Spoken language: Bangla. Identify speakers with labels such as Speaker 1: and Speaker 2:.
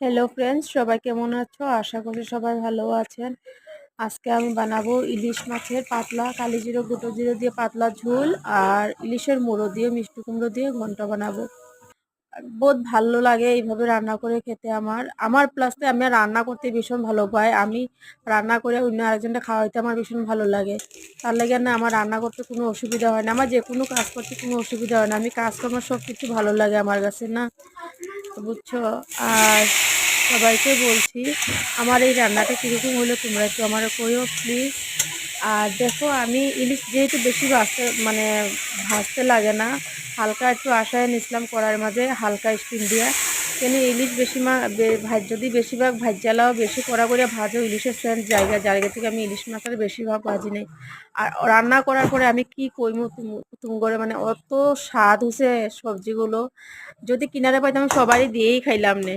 Speaker 1: হ্যালো ফ্রেন্ডস, সবাই কেমন আছো? আশা করি সবাই ভালো আছেন। আজকে আমি বানাবো ইলিশ মাছের পাতলা কালি জিরো গোটো জিরো দিয়ে পাতলা ঝোল আর ইলিশের মুড়ো দিয়ে মিষ্টি কুমড়ো দিয়ে ঘন্ট বানাবো। বহুত ভালো লাগে এইভাবে রান্না করে খেতে। আমার প্লাসে আমি রান্না করতে ভীষণ ভালো পাই। আমি রান্না করে অন্য আরেকজনটা খাওয়াইতে আমার ভীষণ ভালো লাগে। তার লাগে না আমার রান্না করতে কোনো অসুবিধা হয় না, আমার যে কোনো কাজ করতে কোনো অসুবিধা হয় না। আমি কাজকর্ম সব কিছু ভালো লাগে আমার কাছে না, বুঝছো? আর সবাইকে বলছি আমার এই রান্নাটা কীরকম হলো তোমরা একটু আমার কইও প্লিজ। আর দেখো, আমি ইলিশ যেহেতু বেশি ভাজতে লাগে না, হালকা একটু আশায় নিছিলাম কড়াইয়ের মাঝে হালকা স্টিম দিয়া। কেন ইলিশ যদি বেশিরভাগ ভাজ্জালাও বেশি কড়া করে ভাজো ইলিশের সেন্ট জায়গা জায়গা থেকে আমি ইলিশ মাছটা বেশিরভাগ ভাজি নাই। আর রান্না করার পরে আমি কি কইমু তুমি করে, মানে অত স্বাদ হয়েছে সবজিগুলো, যদি কিনারে পাইতাম আমি সবারই দিয়েই খাইলাম নে।